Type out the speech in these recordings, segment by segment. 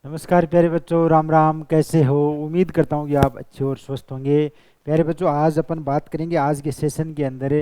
नमस्कार प्यारे बच्चों, राम राम। कैसे हो? उम्मीद करता हूँ कि आप अच्छे और स्वस्थ होंगे। प्यारे बच्चों, आज अपन बात करेंगे आज के सेशन के अंदर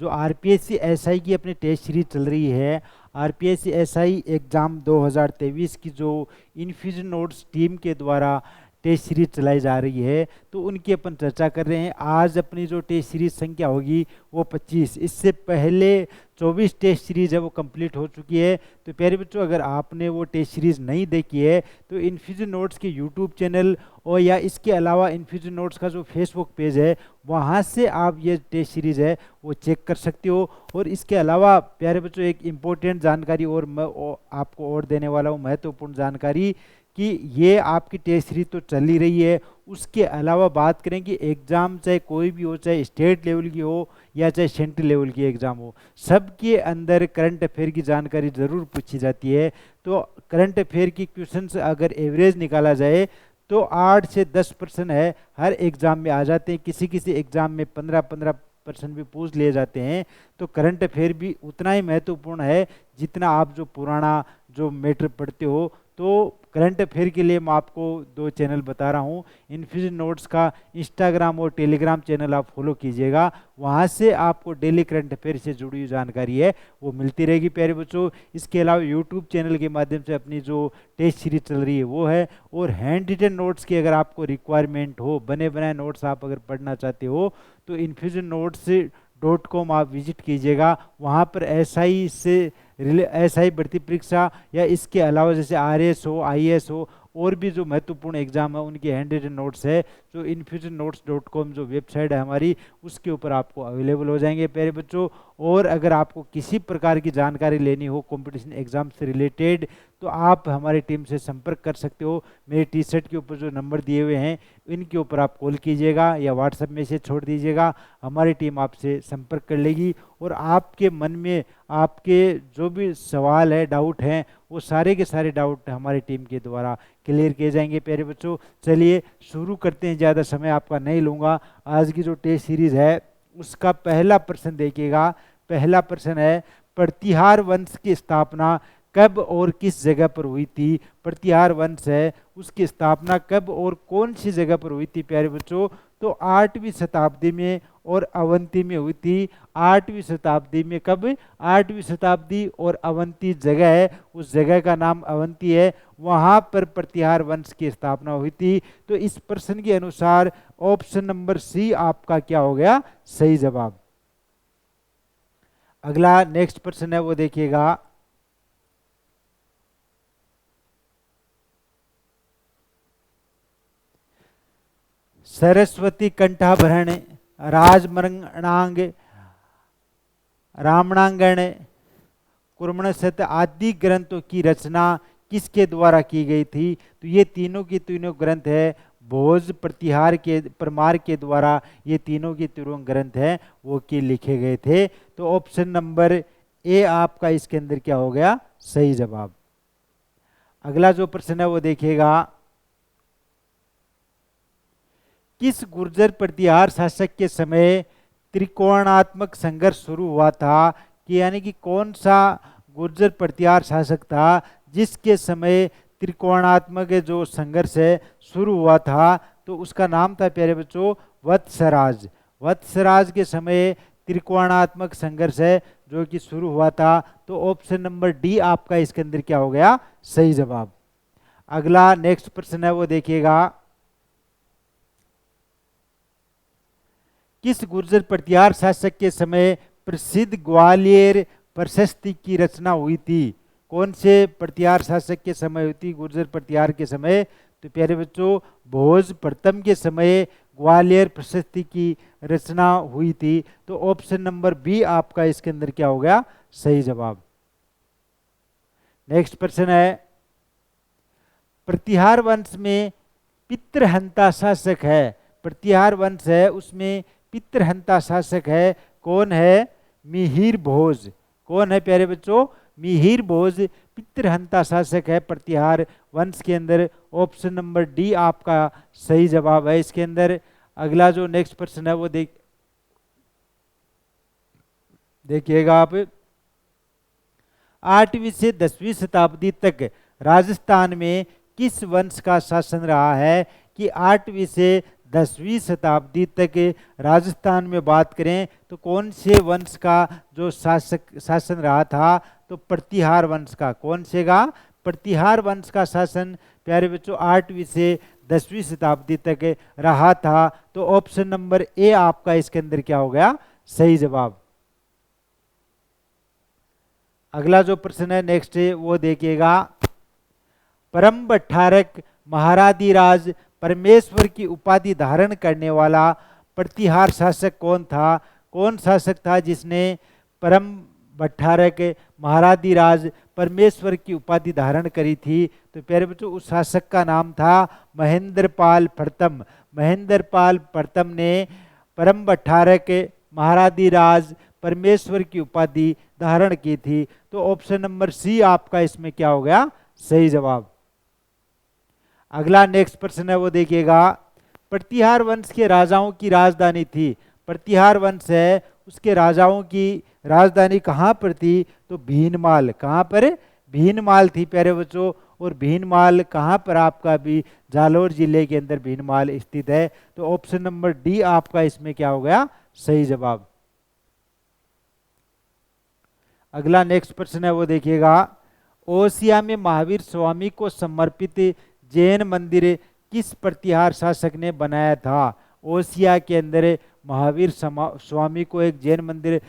जो आरपीएससी एसआई की अपनी टेस्ट सीरीज चल रही है। आरपीएससी एसआई एग्ज़ाम 2023 की जो इन्फ्यूजन नोट्स टीम के द्वारा टेस्ट सीरीज चलाई जा रही है, तो उनकी अपन चर्चा कर रहे हैं। आज अपनी जो टेस्ट सीरीज संख्या होगी वो 25। इससे पहले 24 टेस्ट सीरीज है वो कंप्लीट हो चुकी है। तो प्यारे बच्चों, अगर आपने वो टेस्ट सीरीज नहीं देखी है तो इन्फ्यूजन नोट्स के यूट्यूब चैनल और या इसके अलावा इन्फ्यूजन नोट्स का जो फेसबुक पेज है वहाँ से आप ये टेस्ट सीरीज है वो चेक कर सकते हो। और इसके अलावा प्यारे बच्चों, एक इम्पोर्टेंट जानकारी और मैं आपको और देने वाला हूँ, महत्वपूर्ण जानकारी, कि ये आपकी टेस्ट सीरीज तो चल ही रही है। उसके अलावा बात करें कि एग्ज़ाम चाहे कोई भी हो, चाहे स्टेट लेवल की हो या चाहे सेंट्रल लेवल की एग्ज़ाम हो, सबके अंदर करंट अफेयर की जानकारी ज़रूर पूछी जाती है। तो करंट अफेयर की क्वेश्चंस अगर एवरेज निकाला जाए तो 8 से 10% है हर एग्ज़ाम में आ जाते हैं। किसी किसी एग्ज़ाम में 15% भी पूछ लिए जाते हैं। तो करंट अफेयर भी उतना ही महत्वपूर्ण है जितना आप जो पुराना जो मैटर पढ़ते हो। तो करंट अफेयर के लिए मैं आपको दो चैनल बता रहा हूँ। इन्फ्यूजन नोट्स का इंस्टाग्राम और टेलीग्राम चैनल आप फॉलो कीजिएगा, वहाँ से आपको डेली करंट अफेयर से जुड़ी हुई जानकारी है वो मिलती रहेगी प्यारे बच्चों। इसके अलावा यूट्यूब चैनल के माध्यम से अपनी जो टेस्ट सीरीज चल रही है वो है। और हैंड रिटन नोट्स की अगर आपको रिक्वायरमेंट हो, बने बनाए नोट्स आप अगर पढ़ना चाहते हो, तो infusionnotes.com आप विजिट कीजिएगा। वहाँ पर एसआई से एसआई भर्ती परीक्षा या इसके अलावा जैसे आरएस हो, आईएएस हो, और भी जो महत्वपूर्ण एग्जाम है उनके हैंड रिटन नोट्स है जो infusionnotes.com जो वेबसाइट है हमारी, उसके ऊपर आपको अवेलेबल हो जाएंगे प्यारे बच्चों। और अगर आपको किसी प्रकार की जानकारी लेनी हो कंपटीशन एग्जाम से रिलेटेड, तो आप हमारी टीम से संपर्क कर सकते हो। मेरे टी शर्ट के ऊपर जो नंबर दिए हुए हैं इनके ऊपर आप कॉल कीजिएगा या व्हाट्सएप मैसेज छोड़ दीजिएगा, हमारी टीम आपसे संपर्क कर लेगी। और आपके मन में आपके जो भी सवाल है, डाउट हैं, वो सारे के सारे डाउट हमारी टीम के द्वारा क्लियर किए जाएंगे प्यारे बच्चों। चलिए शुरू करते हैं, ज़्यादा समय आपका नहीं लूँगा। आज की जो टेस्ट सीरीज है उसका पहला प्रश्न देखिएगा। पहला प्रश्न है, प्रतिहार वंश की स्थापना कब और किस जगह पर हुई थी? प्रतिहार वंश है उसकी स्थापना कब और कौन सी जगह पर हुई थी प्यारे बच्चों? तो 8वीं शताब्दी में और अवंती में हुई थी। 8वीं शताब्दी में कब? 8वीं शताब्दी और अवंती जगह है, उस जगह का नाम अवंती है, वहाँ पर प्रतिहार वंश की स्थापना हुई थी। तो इस प्रश्न के अनुसार ऑप्शन नंबर सी आपका क्या हो गया? सही जवाब। अगला नेक्स्ट प्रश्न है वो देखिएगा। सरस्वती कंठाभरण राजमरणांग रामणांगण कुर्मणसत आदि ग्रंथों की रचना किसके द्वारा की गई थी? तो ये तीनों की तीनों ग्रंथ है भोज प्रतिहार के परमार के द्वारा, ये तीनों के तीनों ग्रंथ हैं वो के लिखे गए थे। तो ऑप्शन नंबर ए आपका इसके अंदर क्या हो गया? सही जवाब। अगला जो प्रश्न है वो देखिएगा। किस गुर्जर प्रतिहार शासक के समय त्रिकोणात्मक संघर्ष शुरू हुआ था? कि यानी कि कौन सा गुर्जर प्रतिहार शासक था जिसके समय त्रिकोणात्मक जो संघर्ष है शुरू हुआ था? तो उसका नाम था प्यारे बच्चों वत्सराज। वत्सराज के समय त्रिकोणात्मक संघर्ष है जो कि शुरू हुआ था। तो ऑप्शन नंबर डी आपका इसके अंदर क्या हो गया? सही जवाब। अगला नेक्स्ट प्रश्न है वो देखिएगा। किस गुर्जर प्रतिहार शासक के समय प्रसिद्ध ग्वालियर प्रशस्ति की रचना हुई थी? कौन से प्रतिहार शासक के समय हुई थी गुर्जर प्रतिहार के समय? तो प्यारे बच्चों भोज प्रथम के समय ग्वालियर प्रशस्ति की रचना हुई थी। तो ऑप्शन नंबर बी आपका इसके अंदर क्या हो गया? सही जवाब। नेक्स्ट प्रश्न है, प्रतिहार वंश में पितृहंता शासक है, प्रतिहार वंश है उसमें पितृहंता शासक है, कौन है? मिहिर भोज। कौन है प्यारे बच्चों? मिहिर भोज पितृहंता शासक है प्रतिहार वंश के अंदर। ऑप्शन नंबर डी आपका सही जवाब है इसके अंदर। अगला जो नेक्स्ट प्रश्न है वो देखिएगा आप। 8वीं से 10वीं शताब्दी तक राजस्थान में किस वंश का शासन रहा है कि 8वीं से 10वीं शताब्दी तक राजस्थान में बात करें तो कौन से वंश का जो शासन रहा था, तो प्रतिहार वंश का। कौन से का? प्रतिहार वंश का शासन प्यारे बच्चों 8वीं से 10वीं शताब्दी तक रहा था। तो ऑप्शन नंबर ए आपका इसके अंदर क्या हो गया? सही जवाब। अगला जो प्रश्न है नेक्स्ट वो देखिएगा, परम भट्टारक महाराधिराज परमेश्वर की उपाधि धारण करने वाला प्रतिहार शासक कौन था? कौन शासक था जिसने परम भट्टारक महाराधिराज परमेश्वर की उपाधि धारण करी थी? तो प्यारे बच्चों उस शासक का नाम था महेंद्रपाल प्रथम। महेंद्रपाल प्रथम ने परम भट्टारक महाराधिराज परमेश्वर की उपाधि धारण की थी। तो ऑप्शन नंबर सी आपका इसमें क्या हो गया? सही जवाब। अगला नेक्स्ट प्रश्न है वो देखिएगा, प्रतिहार वंश के राजाओं की राजधानी थी। प्रतिहार वंश है उसके राजाओं की राजधानी कहाँ पर थी? तो भीनमाल। कहाँ पर? भीनमाल थी प्यारे बच्चों। और भीनमाल कहाँ पर आपका? भी जालोर जिले के अंदर भीनमाल स्थित है। तो ऑप्शन नंबर डी आपका इसमें क्या हो गया? सही जवाब। अगला नेक्स्ट प्रश्न है वो देखिएगा, ओसिया में महावीर स्वामी को समर्पित जैन मंदिर किस प्रतिहार शासक ने बनाया था? ओसिया के अंदर महावीर स्वामी को एक जैन मंदिर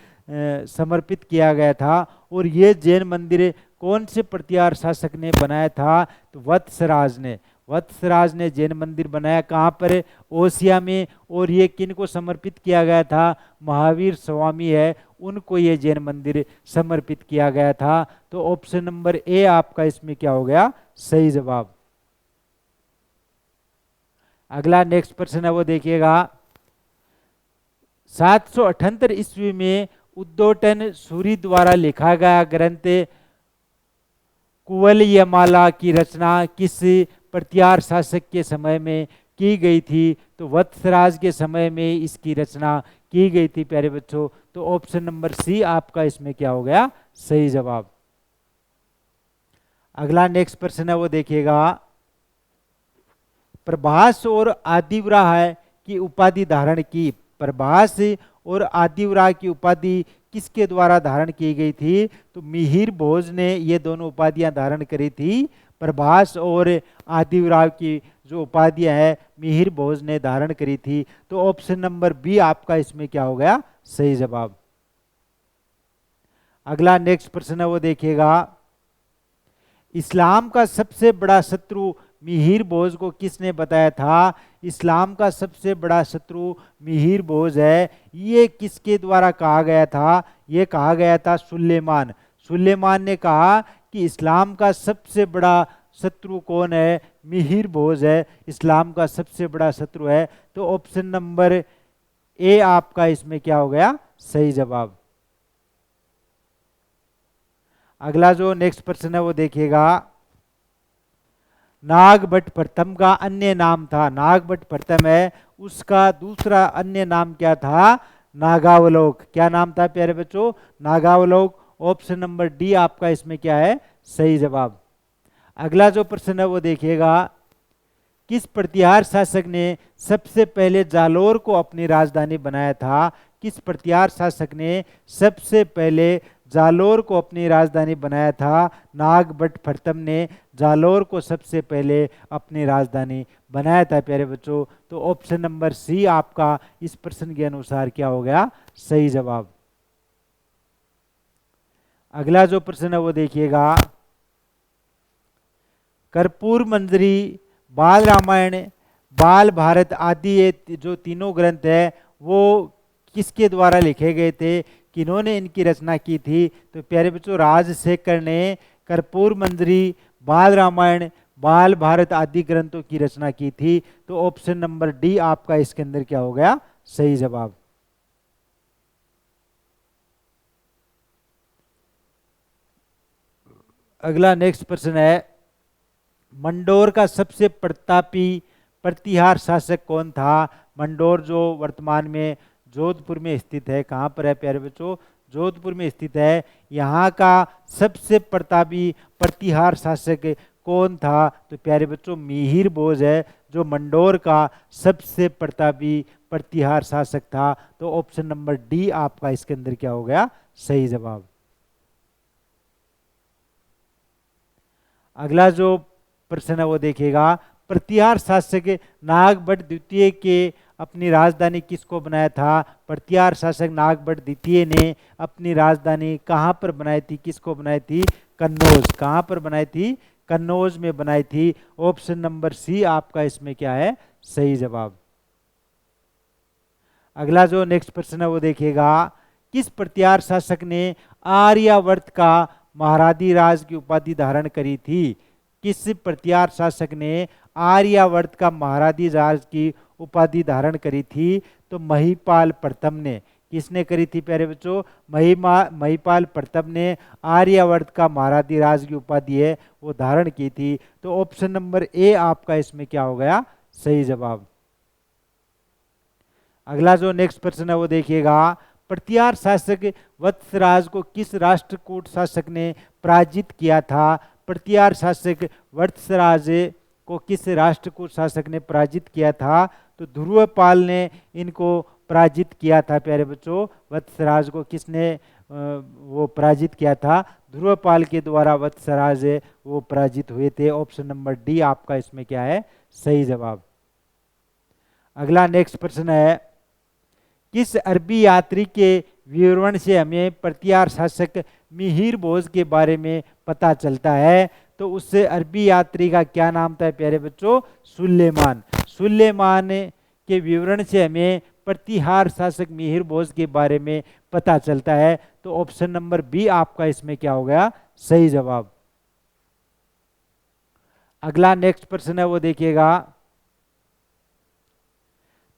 समर्पित किया गया था। और ये जैन मंदिर कौन से प्रतिहार शासक ने बनाया था? तो वत्सराज ने। वत्सराज ने जैन मंदिर बनाया। कहाँ पर? ओसिया में। और ये किन को समर्पित किया गया था? महावीर स्वामी है उनको ये जैन मंदिर समर्पित किया गया था। तो ऑप्शन नंबर ए आपका इसमें क्या हो गया? सही जवाब। अगला नेक्स्ट प्रश्न है वो देखिएगा, 778 ईस्वी में उद्योटन सूरी द्वारा लिखा गया ग्रंथ कुवलयमाला की रचना किस प्रतिहार शासक के समय में की गई थी? तो वत्सराज के समय में इसकी रचना की गई थी प्यारे बच्चों। तो ऑप्शन नंबर सी आपका इसमें क्या हो गया? सही जवाब। अगला नेक्स्ट प्रश्न है वो देखिएगा, प्रभास और आदिवराह की उपाधि धारण की। प्रभास और आदिवराह की उपाधि किसके द्वारा धारण की गई थी? तो मिहिर भोज ने ये दोनों उपाधियां धारण करी थी। प्रभास और आदिवराह की जो उपाधियां है मिहिर भोज ने धारण करी थी। तो ऑप्शन नंबर बी आपका इसमें क्या हो गया? सही जवाब। अगला नेक्स्ट प्रश्न है वो देखिएगा, इस्लाम का सबसे बड़ा शत्रु मिहिर भोज को किसने बताया था? इस्लाम का सबसे बड़ा शत्रु मिहिर भोज है। ये किसके द्वारा कहा गया था? ये कहा गया था सुलेमान। सुलेमान ने कहा कि इस्लाम का सबसे बड़ा शत्रु कौन है? मिहिर भोज है इस्लाम का सबसे बड़ा शत्रु है। तो ऑप्शन नंबर ए आपका इसमें क्या हो गया? सही जवाब। अगला जो नेक्स्ट प्रश्न है वो देखिएगा, नागभट्ट प्रथम का अन्य नाम था। नागभट्ट प्रथम है उसका दूसरा अन्य नाम क्या था? नागावलोक। क्या नाम था प्यारे बच्चों? नागावलोक। ऑप्शन नंबर डी आपका इसमें क्या है? सही जवाब। अगला जो प्रश्न है वो देखिएगा, किस प्रतिहार शासक ने सबसे पहले जालोर को अपनी राजधानी बनाया था? किस प्रतिहार शासक ने सबसे पहले जालोर को अपनी राजधानी बनाया था? नागभट्ट प्रथम ने जालोर को सबसे पहले अपनी राजधानी बनाया था प्यारे बच्चों। तो ऑप्शन नंबर सी आपका इस प्रश्न के अनुसार क्या हो गया? सही जवाब। अगला जो प्रश्न है वो देखिएगा, कर्पूर मंजरी, बाल रामायण, बाल भारत आदि ये जो तीनों ग्रंथ है वो किसके द्वारा लिखे गए थे? किन्होंने इनकी रचना की थी? तो प्यारे बच्चों राजशेखर ने कर्पूर मंजरी, बाल रामायण, बाल भारत आदि ग्रंथों की रचना की थी। तो ऑप्शन नंबर डी आपका इसके अंदर क्या हो गया? सही जवाब। अगला नेक्स्ट प्रश्न है, मंडोर का सबसे प्रतापी प्रतिहार शासक कौन था? मंडोर जो वर्तमान में जोधपुर में स्थित है। कहाँ पर है प्यारे बच्चों? जोधपुर में स्थित है। यहाँ का सबसे प्रतापी प्रतिहार शासक कौन था? तो प्यारे बच्चों मिहिर भोज है, जो मंडोर का सबसे प्रतापी प्रतिहार शासक था। तो ऑप्शन नंबर डी आपका इसके अंदर क्या हो गया? सही जवाब। अगला जो प्रश्न है वो देखिएगा, प्रतिहार शासक नागभट्ट द्वितीय के अपनी राजधानी किसको बनाया था? प्रतिहार शासक नागभट्ट द्वितीय ने अपनी राजधानी कहाँ पर बनाई थी? किसको बनाई थी? कन्नौज। कहाँ पर बनाई थी? कन्नौज में बनाई थी। ऑप्शन नंबर सी आपका इसमें क्या है? सही जवाब। अगला जो नेक्स्ट प्रश्न है वो देखिएगा, किस प्रतिहार शासक ने आर्यावर्त का महाराधी राज की उपाधि धारण करी थी? किस प्रतिहार शासक ने आर्यावर्त का महाराधी राज की उपाधि धारण करी थी? तो महिपाल प्रथम ने। किसने करी थी प्यारे बच्चों? महिपाल प्रथम ने आर्यावर्त का महाराधी राज की उपाधि है वो धारण की थी। तो ऑप्शन नंबर ए आपका इसमें क्या हो गया? सही जवाब। अगला जो नेक्स्ट प्रश्न है वो देखिएगा, प्रतिहार शासक वत्सराज को किस राष्ट्रकूट शासक ने पराजित किया था? प्रतिहार शासक वत्सराज को किस राष्ट्रकूट शासक ने पराजित किया था? तो ध्रुवपाल ने इनको पराजित किया था प्यारे बच्चों। वत्सराज को किसने वो पराजित किया था? ध्रुवपाल के द्वारा वत्सराज वो पराजित हुए थे। ऑप्शन नंबर डी आपका इसमें क्या है? सही जवाब। अगला नेक्स्ट प्रश्न है, किस अरबी यात्री के विवरण से हमें प्रतिहार शासक मिहिर भोज के बारे में पता चलता है? तो उससे अरबी यात्री का क्या नाम था प्यारे बच्चों? सुलेमान। सुलेमान के विवरण से हमें प्रतिहार शासक मिहिर भोज के बारे में पता चलता है। तो ऑप्शन नंबर बी आपका इसमें क्या हो गया? सही जवाब। अगला नेक्स्ट प्रश्न है वो देखिएगा,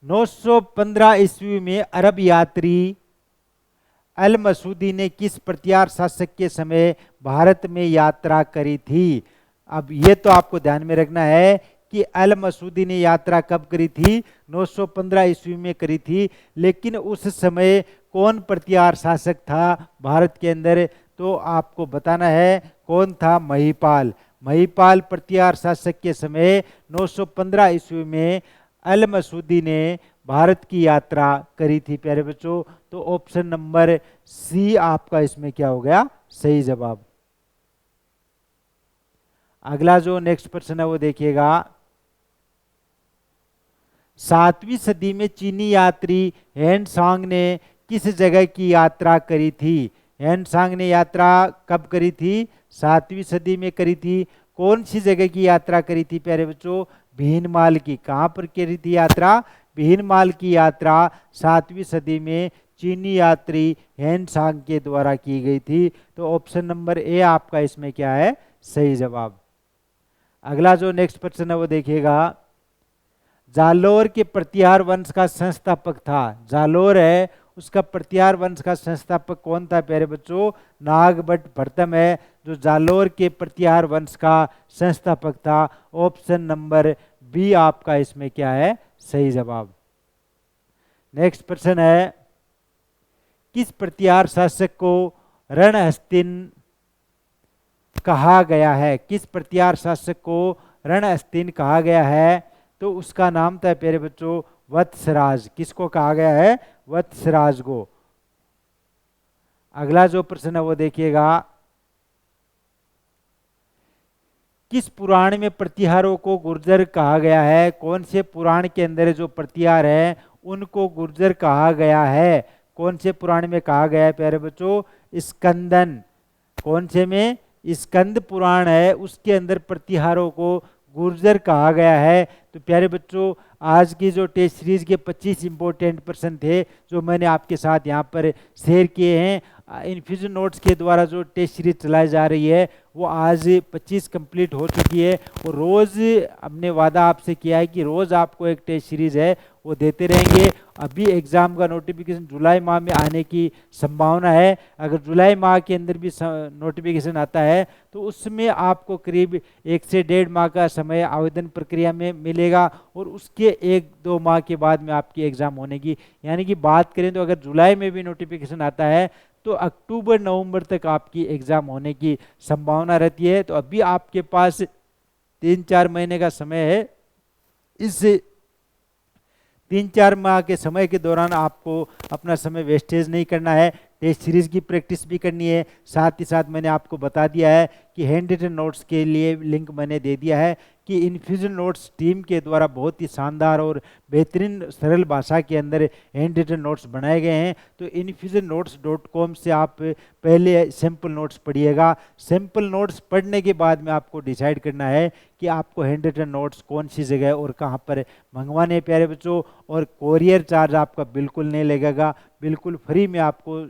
915 ईस्वी में अरब यात्री अल मसूदी ने किस प्रतिहार शासक के समय भारत में यात्रा करी थी? अब ये तो आपको ध्यान में रखना है कि अल मसूदी ने यात्रा कब करी थी? 915 ईस्वी में करी थी। लेकिन उस समय कौन प्रतिहार शासक था भारत के अंदर? तो आपको बताना है कौन था? महिपाल। महिपाल प्रतिहार शासक के समय 915 ईस्वी में अल मसूदी ने भारत की यात्रा करी थी प्यारे बच्चों। तो ऑप्शन नंबर सी आपका इसमें क्या हो गया? सही जवाब। अगला जो नेक्स्ट प्रश्न है वो देखिएगा, 7वीं सदी में चीनी यात्री हेनसांग ने किस जगह की यात्रा करी थी? हेनसांग ने यात्रा कब करी थी? 7वीं सदी में करी थी। कौन सी जगह की यात्रा करी थी प्यारे बच्चों? भीनमाल की। कहाँ पर करी थी यात्रा? भीनमाल की यात्रा 7वीं सदी में चीनी यात्री हेनसांग के द्वारा की गई थी। तो ऑप्शन नंबर ए आपका इसमें क्या है? सही जवाब। अगला जो नेक्स्ट प्रश्न है वो देखिएगा, जालोर के प्रतिहार वंश का संस्थापक था। जालोर है उसका प्रतिहार वंश का संस्थापक कौन था प्यारे बच्चों? नागभट्ट प्रथम है जो जालोर के प्रतिहार वंश का संस्थापक था। ऑप्शन नंबर बी आपका इसमें क्या है? सही जवाब। नेक्स्ट प्रश्न है, किस प्रतिहार शासक को रणहस्तिन कहा गया है? किस प्रतिहार शासक को रणहस्तिन कहा गया है? तो उसका नाम था प्यारे बच्चों वत्सराज। किसको कहा गया है? वत्सराज को। अगला जो प्रश्न है वो देखिएगा, किस पुराण में प्रतिहारों को गुर्जर कहा गया है? कौन से पुराण के अंदर जो प्रतिहार है उनको गुर्जर कहा गया है? कौन से पुराण में कहा गया है प्यारे बच्चों? स्कंदन। कौन से में? स्कंद पुराण है उसके अंदर प्रतिहारों को गुर्जर कहा गया है। तो प्यारे बच्चों आज की जो टेस्ट सीरीज के 25 इंपॉर्टेंट प्रश्न थे जो मैंने आपके साथ यहाँ पर शेयर किए हैं, इन्फ्यूजन नोट्स के द्वारा जो टेस्ट सीरीज चलाई जा रही है वो आज 25 कंप्लीट हो चुकी है। और रोज़ हमने वादा आपसे किया है कि रोज़ आपको एक टेस्ट सीरीज है वो देते रहेंगे। अभी एग्ज़ाम का नोटिफिकेशन जुलाई माह में आने की संभावना है। अगर जुलाई माह के अंदर भी नोटिफिकेशन आता है तो उसमें आपको करीब 1 से 1.5 माह का समय आवेदन प्रक्रिया में मिलेगा और उसके 1-2 माह के बाद में आपकी एग्ज़ाम होने की, यानी कि बात करें तो अगर जुलाई में भी नोटिफिकेशन आता है तो अक्टूबर नवंबर तक आपकी एग्ज़ाम होने की संभावना रहती है। तो अभी आपके पास 3-4 महीने का समय है। इस 3-4 माह के समय के दौरान आपको अपना समय वेस्टेज नहीं करना है, टेस्ट सीरीज की प्रैक्टिस भी करनी है। साथ ही साथ मैंने आपको बता दिया है कि हैंड रिटन नोट्स के लिए लिंक मैंने दे दिया है कि इन्फ्यूजन नोट्स टीम के द्वारा बहुत ही शानदार और बेहतरीन सरल भाषा के अंदर हैंड रिटन नोट्स बनाए गए हैं। तो infusionnotes.com से आप पहले सैम्पल नोट्स पढ़िएगा। सैम्पल नोट्स पढ़ने के बाद में आपको डिसाइड करना है कि आपको हैंड रिटन नोट्स कौन सी जगह और कहाँ पर मंगवाने हैं प्यारे बच्चों। और कोरियर चार्ज आपका बिल्कुल नहीं लगेगा, बिल्कुल फ्री में आपको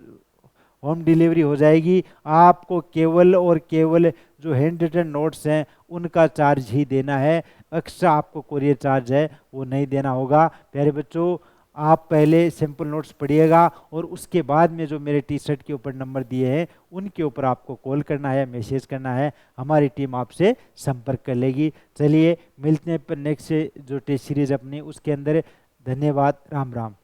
होम डिलीवरी हो जाएगी। आपको केवल और केवल जो हैंड रिटन नोट्स हैं उनका चार्ज ही देना है, एक्स्ट्रा आपको कोरियर चार्ज है वो नहीं देना होगा। प्यारे बच्चों, आप पहले सैम्पल नोट्स पढ़िएगा और उसके बाद में जो मेरे टी शर्ट के ऊपर नंबर दिए हैं उनके ऊपर आपको कॉल करना है, मैसेज करना है, हमारी टीम आपसे संपर्क कर लेगी। चलिए मिलते हैं पर नेक्स्ट जो टेस्ट सीरीज अपनी उसके अंदर। धन्यवाद, राम राम।